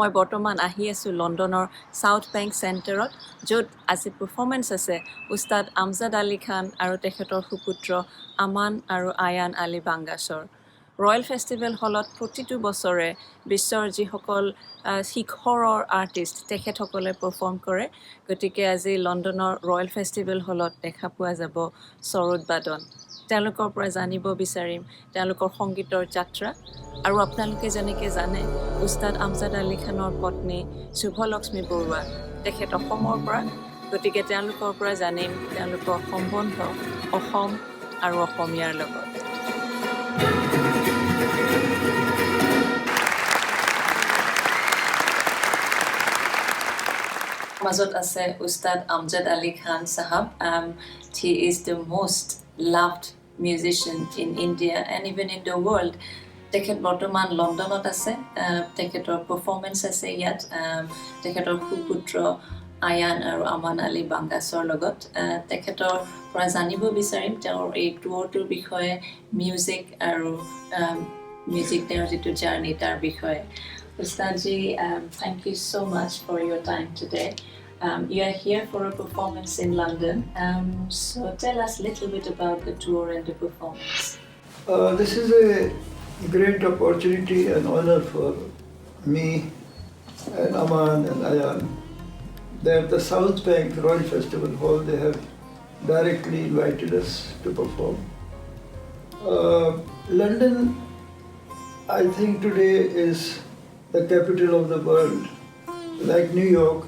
মই বৰ্তমান আহি আছোঁ লণ্ডনৰ সাউথ বেংক চেণ্টাৰত, য'ত আজি পাৰফৰ্মেঞ্চ আছে উস্তাদ আমজাদ আলী খান আৰু তেখেতৰ সুপুত্ৰ আমান আৰু আয়ান আলী বাংগাছৰ। ৰয়েল ফেষ্টিভেল হলত প্ৰতিটো বছৰে বিশ্বৰ যিসকল শিখৰৰ আৰ্টিষ্ট তেখেতসকলে পাৰফৰ্ম কৰে। গতিকে আজি লণ্ডনৰ ৰয়েল ফেষ্টিভেল হলত দেখা পোৱা যাব সৰোদ বাদন। তেওঁলোকৰ পৰা জানিব বিচাৰিম তেওঁলোকৰ সংগীতৰ যাত্ৰা। আৰু আপোনালোকে যেনেকৈ জানে উস্তাদ আমজাদ আলী খানৰ পত্নী শুভলক্ষ্মী বৰুৱা তেখেত অসমৰ পৰা। গতিকে তেওঁলোকৰ পৰা জানিম তেওঁলোকৰ সম্বন্ধ অসম আৰু অসমীয়াৰ লগত। মাজত আছে উস্তাদ আমজাদ আলী খান সাহাব. He is the most loved musician in India and even in the world. তেখেত বৰ্তমান লণ্ডনত আছে, তেখেতৰ পাৰফৰ্মেঞ্চ আছে ইয়াত তেখেতৰ সুপুত্ৰ আয়ান আৰু আমান আলী বাংগাছৰ লগত। তেখেতৰ পৰা জানিব বিচাৰিম তেওঁৰ এই টুৰটোৰ বিষয়ে, মিউজিক আৰু তেওঁৰ যিটো জাৰ্নি তাৰ বিষয়ে। Ustadji, thank you so much for your time today. You are here for a performance in London, so tell us a little bit about the tour and the performance. This is a great opportunity and honor for me and Aman and Ayan. They have the South Bank Royal Festival Hall. They have directly invited us to perform. London, I think today is the capital of the world, like New York.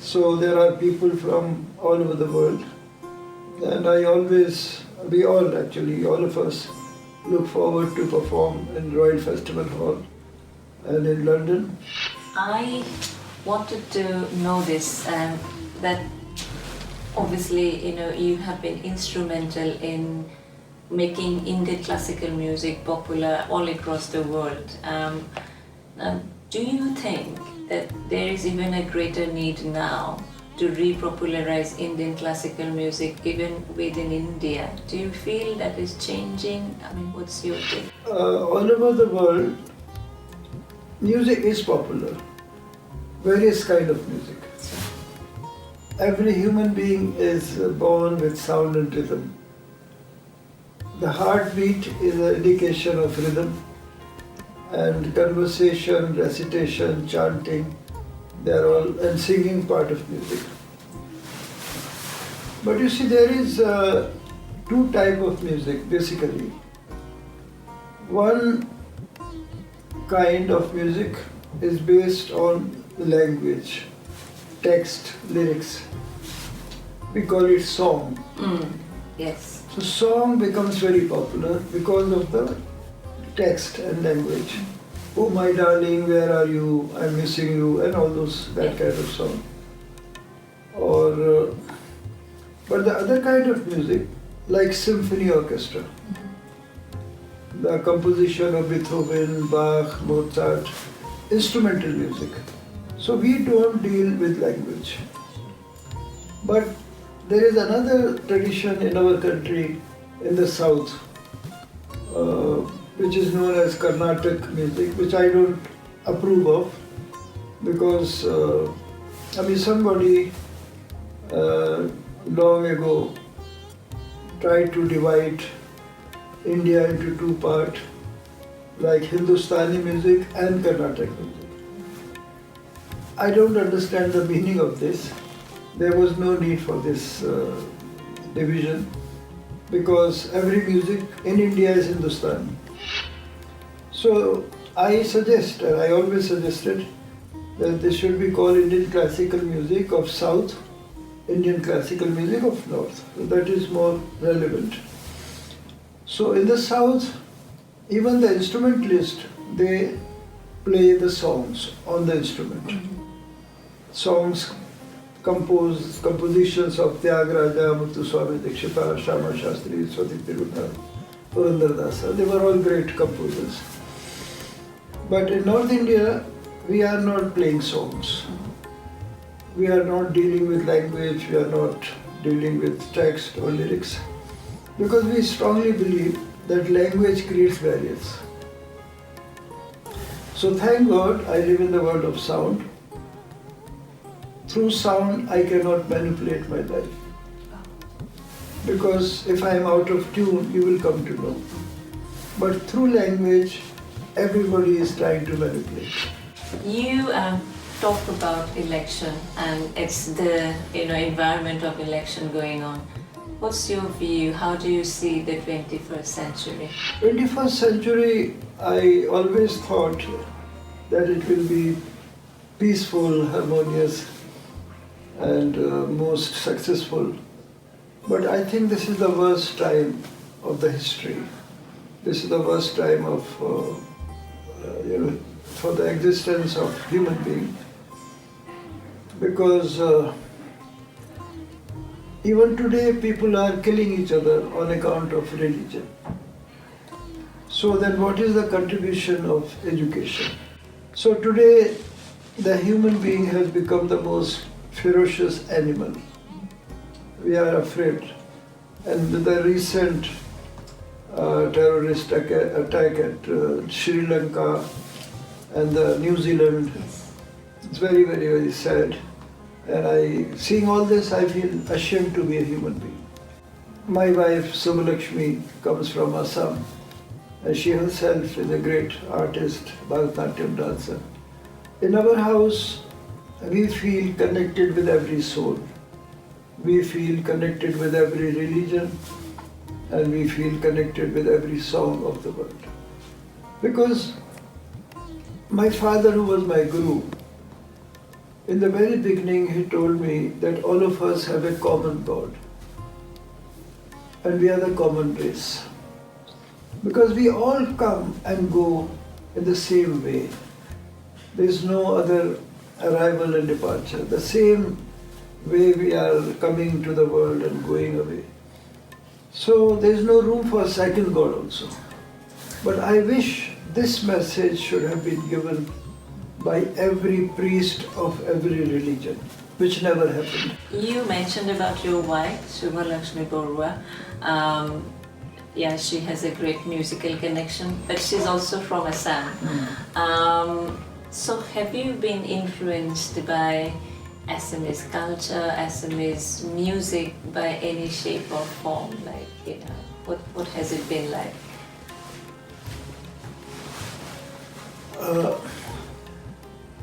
So there are people from all over the world. And all of us look forward to perform in Royal Festival Hall and in London. I wanted to know this, that obviously, you have been instrumental in making Indian classical music popular all across the world. Do you think that there is even a greater need now to repopularize Indian classical music even within India? Do you feel that is changing? I mean, what's your take? All over the world, music is popular. Various kind of music. Every human being is born with sound and rhythm. The heartbeat is an indication of rhythm, and conversation, recitation, chanting, and singing part of music. But you see, there is two types of music basically. One kind of music is based on language, text, lyrics. We call it song. Yes. So song becomes very popular because of the text and language. Oh my darling, where are you? I'm missing you, and all that kind of song. But the other kind of music, like symphony orchestra, the composition of Beethoven, Bach, Mozart, instrumental music. So we don't deal with language. But there is another tradition in our country, in the south, which is known as Carnatic music, which I don't approve of, because somebody long ago tried to divide India into two parts, like Hindustani music and Carnatic music. I don't understand the meaning of this. There was no need for this division, because every music in India is Hindustani. So I always suggested that this should be called Indian classical music of South, Indian classical music of North. So that is more relevant. So in the South, even the instrumentalist, they play the songs on the instrument. Songs compositions of Tyagaraja, Muthuswami Dikshita, Shama Shastri, Swati Tirunal, Purandardasa. They were all great composers. But in North India, we are not playing songs. We are not dealing with language, we are not dealing with text or lyrics, because we strongly believe that language creates barriers. So thank God I live in the world of sound. Through sound I cannot manipulate my life. Because if I am out of tune, you will come to know. But through language, everybody is trying to manipulate. You talk about election and it's the environment of election going on. What's your view? How do you see the 21st century? 21st century, I always thought that it will be peaceful, harmonious, and most successful. But I think this is the worst time of the history. This is the worst time of, for the existence of human being. Because even today people are killing each other on account of religion. So then what is the contribution of education? So today the human being has become the most ferocious animal. We are afraid. And with the recent terrorist attack at Sri Lanka and New Zealand, it's very, very, very sad. And seeing all this, I feel ashamed to be a human being. My wife, Subbalakshmi, comes from Assam, and she herself is a great artist, Bharatanatyam dancer. In our house, we feel connected with every soul. We feel connected with every religion, and we feel connected with every song of the world. Because my father, who was my guru, in the very beginning he told me that all of us have a common God and we are the common race. Because we all come and go in the same way. There is no other arrival and departure. The same way we are coming to the world and going away. So there is no room for a second God also. But I wish this message should have been given by every priest of every religion, which never happened. You mentioned about your wife, Subbalakshmi Borua. Yeah, she has a great musical connection, but she's also from Assam. So have you been influenced by Assamese culture, Assamese music by any shape or form? Like, what has it been like?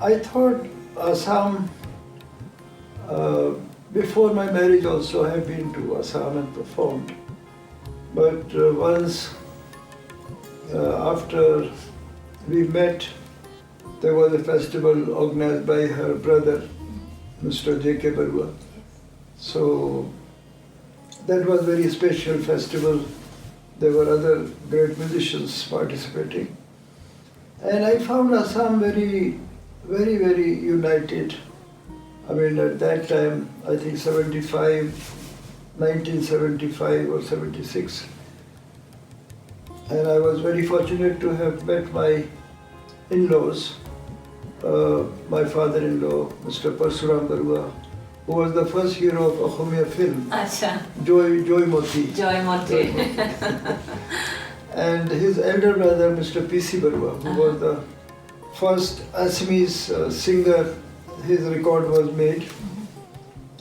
I thought Assam, before my marriage also I have been to Assam and performed. But once after we met, there was a festival organized by her brother, Mr. J.K. Barua. So that was a very special festival. There were other great musicians participating. And I found Assam very, very, very united. I mean, at that time, I think 1975 or 76. And I was very fortunate to have met my in-laws, my father-in-law, Mr. Parsuram Barua, who was the first hero of Assamese film, Acha. Joy Moti. Joy Moti. And his elder brother, Mr. P.C. Barua, who was the first Assamese singer. His record was made.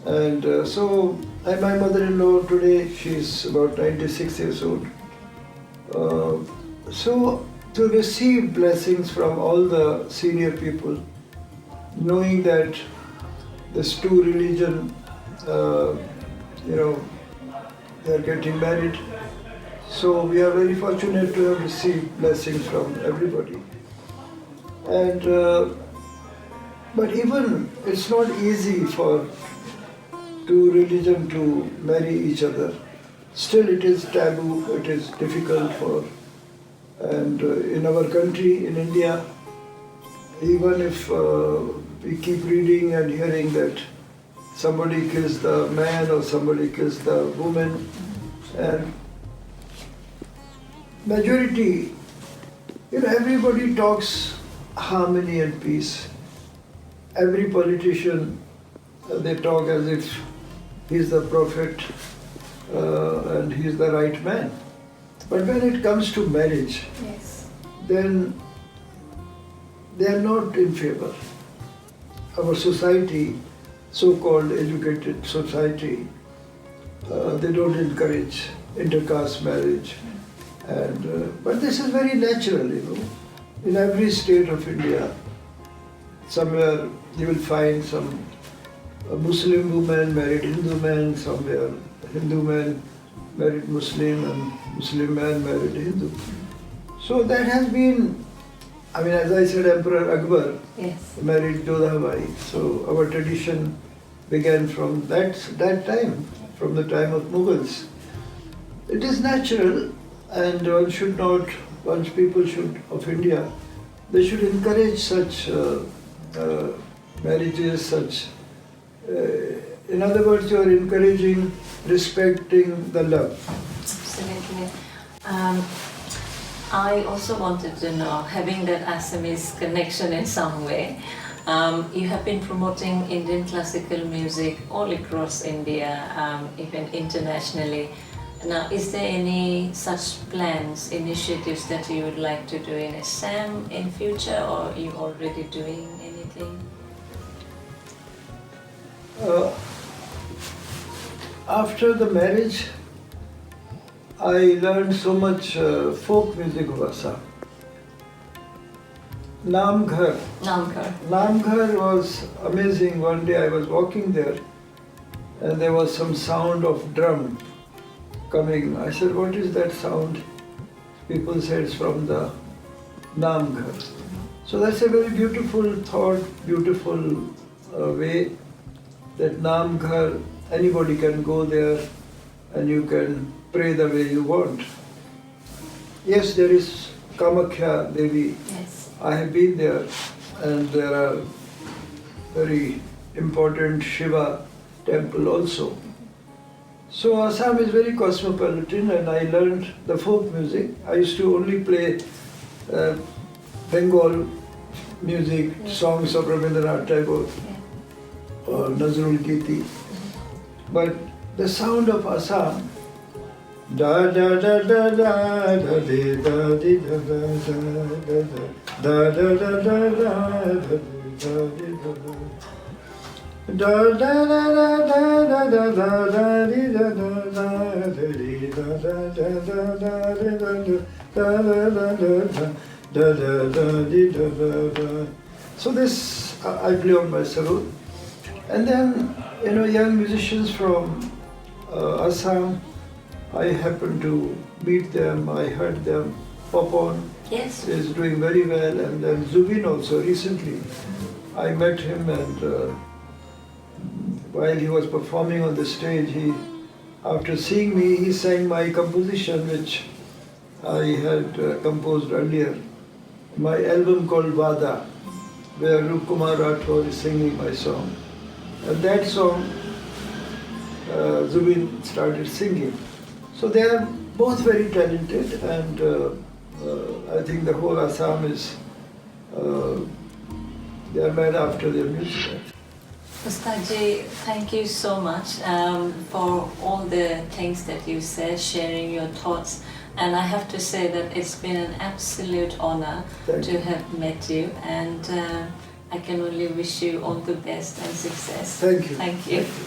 And and my mother-in-law today, she's about 96 years old. So to receive blessings from all the senior people, knowing that this two religion, they're getting married. So we are very fortunate to have received blessings from everybody. And but even it's not easy for two religions to marry each other. Still it is taboo, it is difficult for, and in our country, in India, even if we keep reading and hearing that somebody kills the man or somebody kills the woman, and majority, everybody talks harmony and peace. Every politician, they talk as if he's the prophet and he's the right man. But when it comes to marriage, Yes. then they are not in favor. Our society, so-called educated society, they don't encourage intercaste marriage. And but this is very natural, you know. In every state of India, somewhere you will find some Muslim woman married Hindu man, somewhere Hindu man married Muslim, and Muslim man married Hindu. So that has been, I mean, as I said, Emperor Akbar married Jodhabai. So our tradition began from that time, from the time of Mughals. It is natural, and once people should, of India, they should encourage such marriages, in other words, you are encouraging, respecting the love. Absolutely. I also wanted to know, having that Assamese connection in some way, you have been promoting Indian classical music all across India, even internationally. Now, is there any such plans, initiatives that you would like to do in Assam in future, or are you already doing anything? After the marriage, I learned so much folk music of Assam. Namghar. Namghar was amazing. One day I was walking there and there was some sound of drum coming. I said, what is that sound? People said it's from the Namghar. So that's a very beautiful thought, beautiful way that Namghar, anybody can go there and you can pray the way you want. Yes, there is Kamakhya Devi. Yes. I have been there, and there are very important Shiva temple also. So Assam is very cosmopolitan, and I learned the folk music. I used to only play Bengal music, songs of Rabindranath Tagore or Nazrul Giti. But the sound of Assam, da da da da da da di da di da da da da da da da da da da da da di da da di da da da di da da. So this I play on my Sarod. And then, you know, young musicians from Assam, I happened to meet them, I heard them. Popon is doing very well, and then Zubin also recently. I met him, and while he was performing on the stage, after seeing me, he sang my composition which I had composed earlier. My album called Vada, where Rup Kumar Rathore is singing my song. And that song, Zubin started singing. So they are both very talented, and I think the whole Assam is, they are made after their music. Ustadji, thank you so much for all the things that you said, sharing your thoughts. And I have to say that it's been an absolute honor to have met you, and I can only wish you all the best and success. Thank you. Thank you. Thank you.